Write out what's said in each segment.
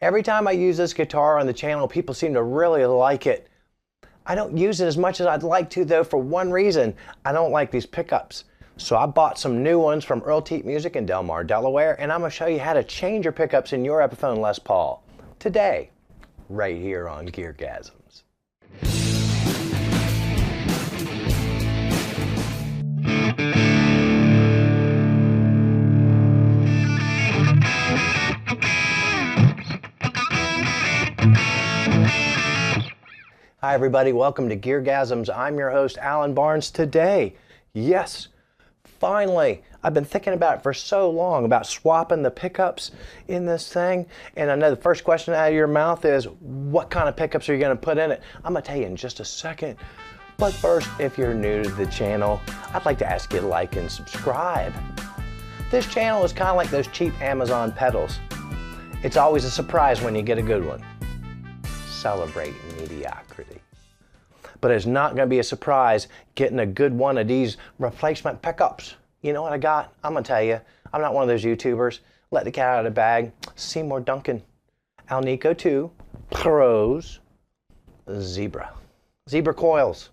Every time I use this guitar on the channel, people seem to really like it. I don't use it as much as I'd like to though, for one reason. I don't like these pickups. So I bought some new ones from Earl Teat Music in Del Mar, Delaware, and I'm going to show you how to change your pickups in your Epiphone Les Paul today, right here on GearGasms. Hi everybody, welcome to GearGasms. I'm your host, Alan Barnes. Today, yes, finally, I've been thinking about it for so long, about swapping the pickups in this thing. And I know the first question out of your mouth is, what kind of pickups are you going to put in it? I'm going to tell you in just a second. But first, if you're new to the channel, I'd like to ask you to like and subscribe. This channel is kind of like those cheap Amazon pedals. It's always a surprise when you get a good one. Celebrate mediocrity. But it's not going to be a surprise getting a good one of these replacement pickups. You know what I got? I'm going to tell you, I'm not one of those YouTubers. Let the cat out of the bag. Seymour Duncan Alnico 2 Pros Zebra Coils.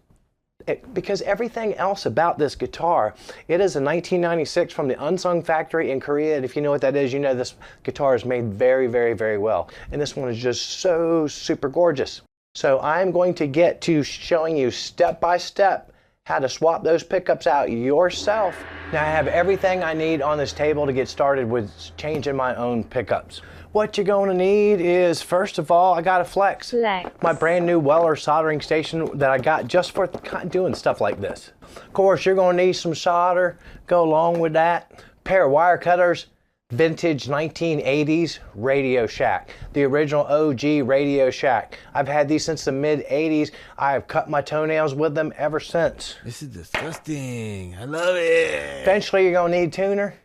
Because everything else about this guitar, it is a 1996 from the Unsung factory in Korea. And if you know what that is, you know this guitar is made very, very, very well. And this one is just so super gorgeous. So I'm going to get to showing you step by step how to swap those pickups out yourself. Now I have everything I need on this table to get started with changing my own pickups. What you're going to need is, first of all, I got a Flex. My brand new Weller soldering station that I got just for doing stuff like this. Of course, you're going to need some solder, go along with that. Pair of wire cutters, vintage 1980s Radio Shack. The original OG Radio Shack. I've had these since the mid-80s. I've cut my toenails with them ever since. This is disgusting. I love it. Eventually, you're going to need a tuner,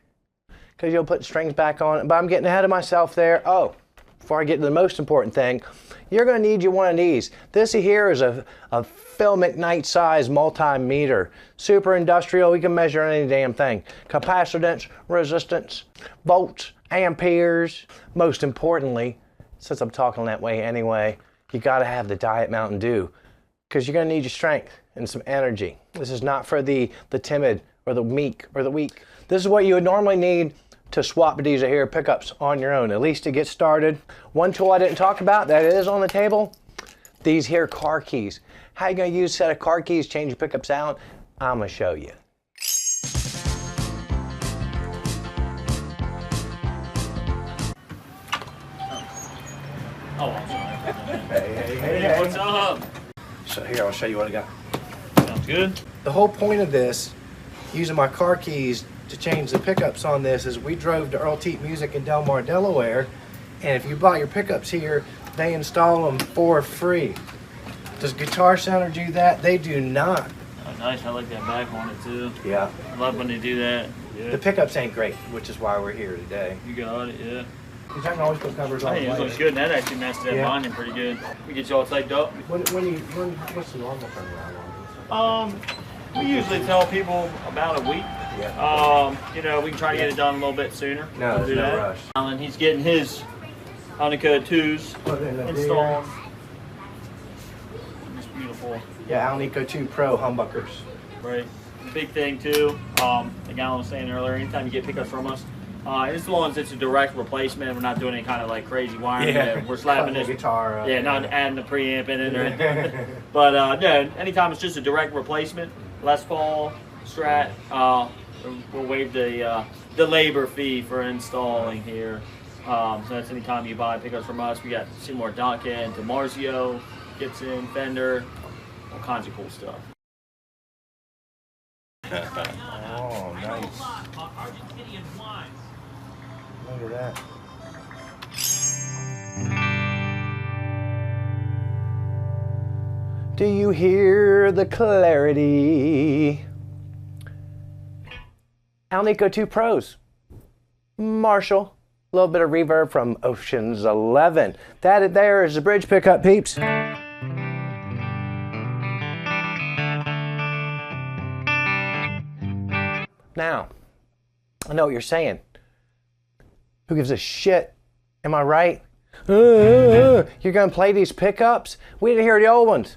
because you'll put strings back on it. But I'm getting ahead of myself there. Oh, before I get to the most important thing, you're going to need you one of these. This here is a Phil McKnight size multimeter. Super industrial. We can measure any damn thing. Capacitance, resistance, volts, amperes. Most importantly, since I'm talking that way anyway, you got to have the Diet Mountain Dew, because you're going to need your strength and some energy. This is not for the timid or the meek or the weak. This is what you would normally need to swap these here pickups on your own, at least to get started. One tool I didn't talk about that is on the table, these here car keys. How you gonna use a set of car keys, change your pickups out? I'm gonna show you. Oh, I'm sorry. Hey, what's up? So here, I'll show you what I got. Sounds good. The whole point of this, using my car keys to change the pickups on this, is we drove to Earl Teat Music in Del Mar, Delaware, and if you buy your pickups here, they install them for free. Does Guitar Center do that? They do not. Oh, nice. I like that back on it too. Yeah. I love when they do that. Yeah. The pickups ain't great, which is why we're here today. You got it, yeah. Because I can always put covers on Hey, it later. looks good, and that actually matched that Yeah. bonding pretty good. We get you all typed up. What's the normal turnaround on this? We usually tell people about a week. Yeah. You know, we can try to get it done a little bit sooner. No, We'll there's no rush. Alan, he's getting his Alnico 2s Put in the installed. Just beautiful. Yeah, Alnico 2 Pro humbuckers. Right. The big thing too, like Alan was saying earlier, anytime you get pickups from us, as long as it's a direct replacement, we're not doing any kind of like crazy wiring. Yeah. We're slapping this guitar up. Yeah, not adding the preamp in it or anything. But no, anytime it's just a direct replacement, Les Paul, Strat, we'll waive the labor fee for installing here. So that's anytime you buy pickups from us. We got Seymour Duncan, Dimarzio, Gibson, Fender, all kinds of cool stuff. Oh, nice. Look at that. Do you hear the clarity? Alnico 2 Pros. Marshall. A little bit of reverb from Ocean's 11. That there is the bridge pickup, peeps. Now, I know what you're saying. Who gives a shit? Am I right? You're going to play these pickups? We didn't hear the old ones.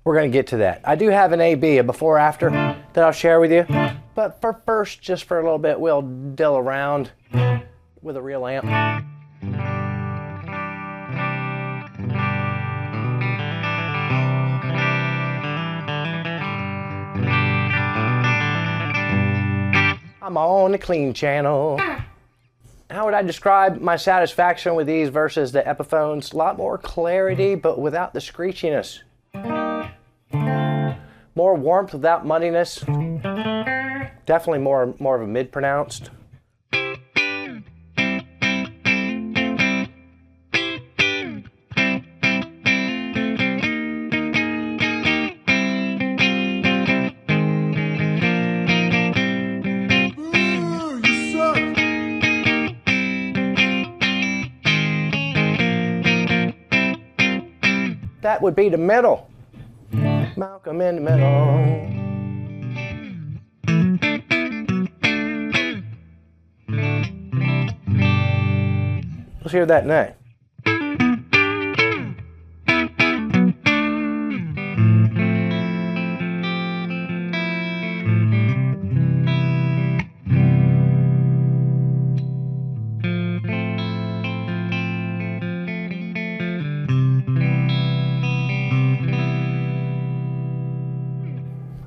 We're going to get to that. I do have an A-B, a before-after, that I'll share with you. But for first, just for a little bit, we'll dill around with a real amp. I'm on the clean channel. How would I describe my satisfaction with these versus the Epiphones? A lot more clarity, but without the screechiness. More warmth without muddiness. Definitely more of a mid-pronounced. That would be the middle. Malcolm in the middle. Let's hear that now.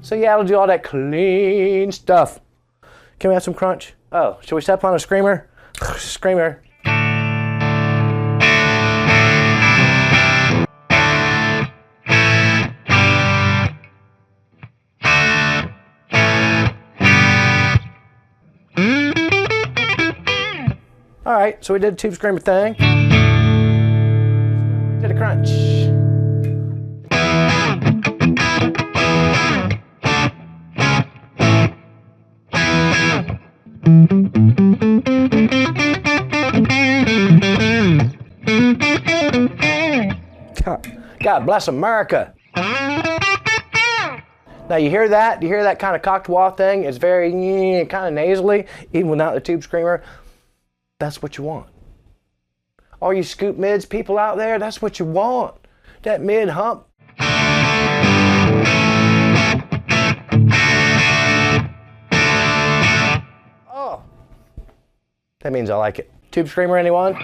So yeah, it'll do all that clean stuff. Can we have some crunch? Oh, should we step on a screamer? Screamer. All right, so we did a tube screamer thing. Did a crunch. God bless America. Now you hear that? You hear that kind of cocked wah thing? It's very kind of nasally, even without the tube screamer. That's what you want. All you scoop mids people out there, that's what you want. That mid hump. Oh, that means I like it. Tube screamer, anyone?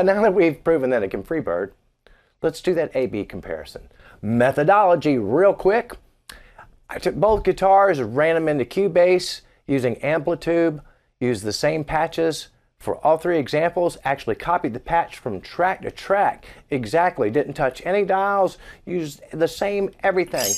Now that we've proven that it can freebird, let's do that A-B comparison. Methodology real quick. I took both guitars, ran them into Cubase using Amplitube, used the same patches for all three examples, actually copied the patch from track to track. Exactly, didn't touch any dials, used the same everything.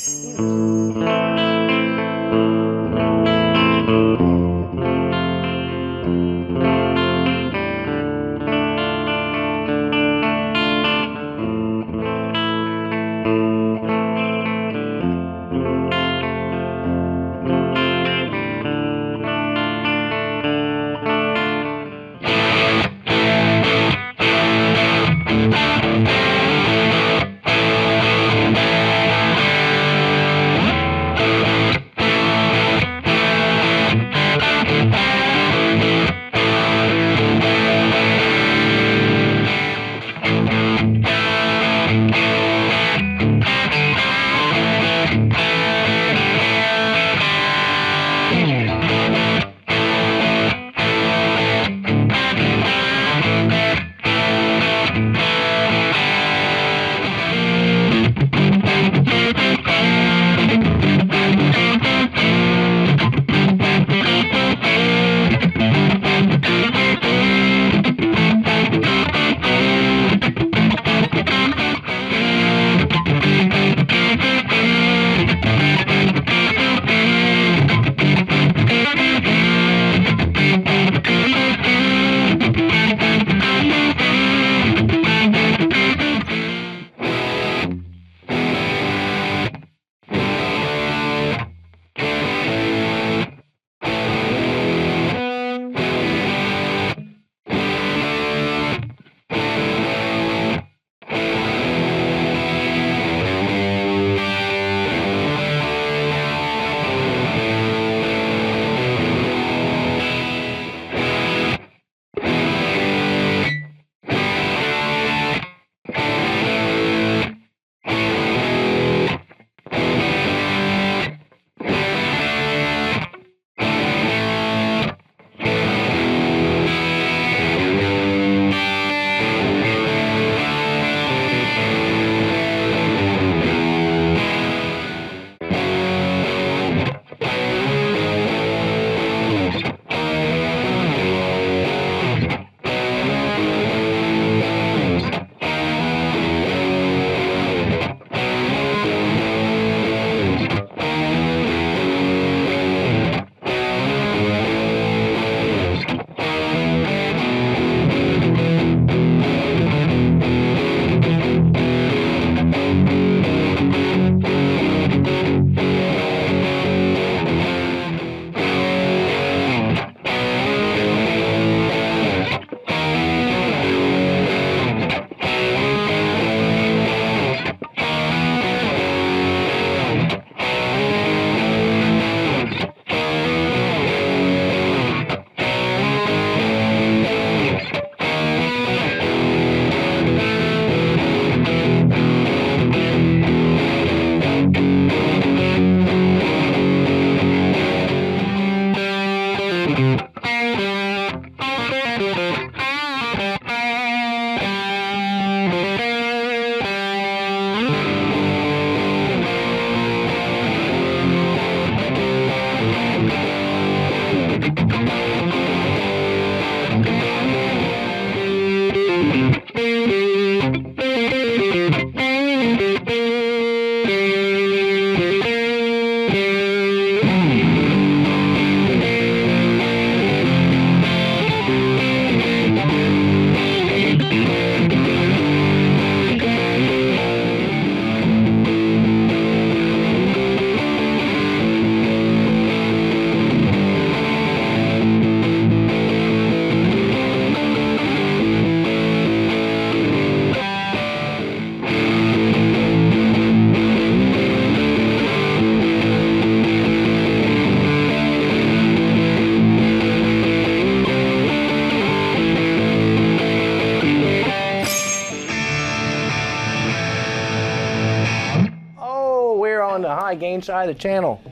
side of the channel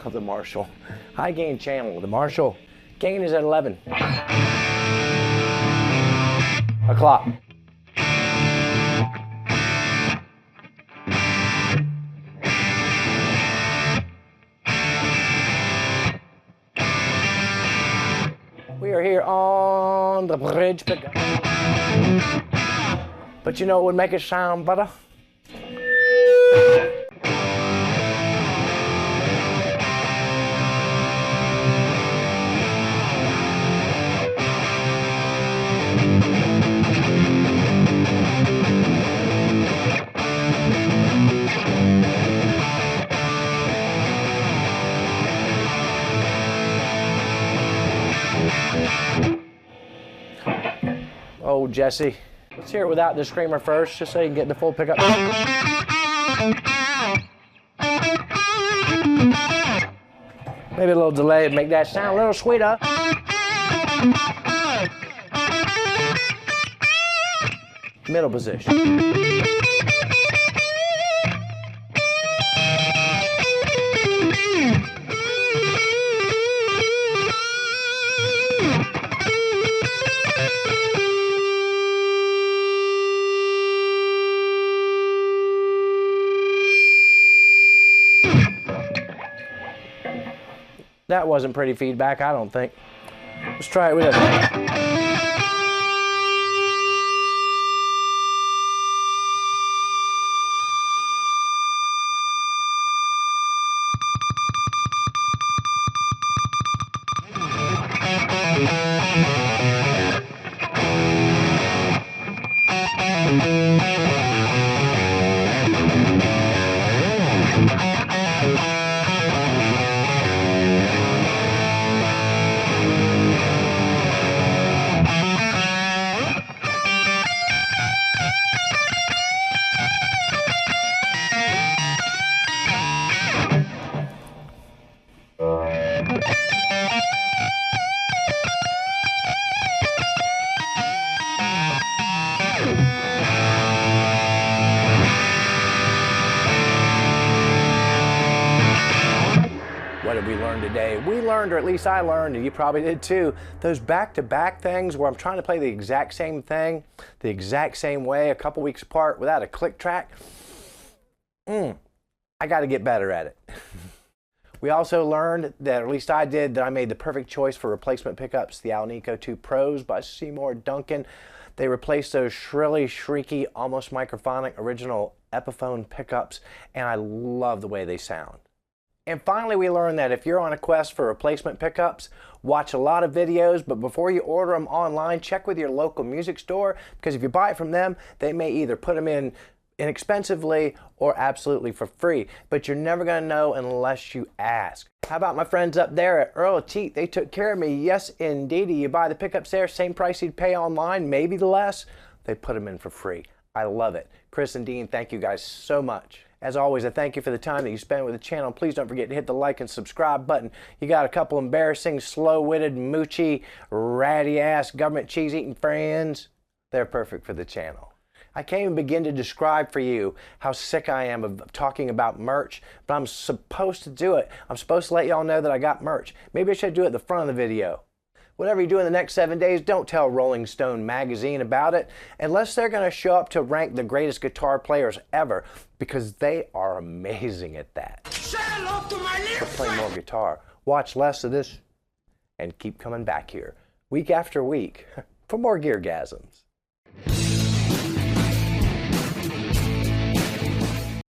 of the Marshall. High gain channel, the Marshall. Gain is at 11 o'clock. We are here on the bridge pickup. But you know what would make it sound better? Oh, Jesse. Let's hear it without the screamer first, just so you can get the full pickup. Maybe a little delay to make that sound a little sweeter. Middle position. That wasn't pretty feedback, I don't think. Let's try it with it. What did we learn today? We learned, or at least I learned, and you probably did too, those back-to-back things where I'm trying to play the exact same thing, the exact same way, a couple weeks apart without a click track. I got to get better at it. We also learned that, or at least I did, that I made the perfect choice for replacement pickups, the Alnico 2 Pros by Seymour Duncan. They replaced those shrilly, shrieky, almost microphonic original Epiphone pickups, and I love the way they sound. And finally, we learned that if you're on a quest for replacement pickups, watch a lot of videos, but before you order them online, check with your local music store, because if you buy it from them, they may either put them in inexpensively or absolutely for free, but you're never going to know unless you ask. How about my friends up there at Earl of Teat? They took care of me. Yes, indeed. You buy the pickups there, same price you'd pay online, maybe less. They put them in for free. I love it. Chris and Dean, thank you guys so much. As always, I thank you for the time that you spend with the channel. Please don't forget to hit the like and subscribe button. You got a couple embarrassing, slow-witted, moochy, ratty-ass, government cheese-eating friends. They're perfect for the channel. I can't even begin to describe for you how sick I am of talking about merch, but I'm supposed to do it. I'm supposed to let y'all know that I got merch. Maybe I should do it at the front of the video. Whatever you do in the next 7 days, don't tell Rolling Stone magazine about it unless they're going to show up to rank the greatest guitar players ever, because they are amazing at that. Say hello to my little friend. Play more guitar, watch less of this, and keep coming back here week after week for more GearGasms.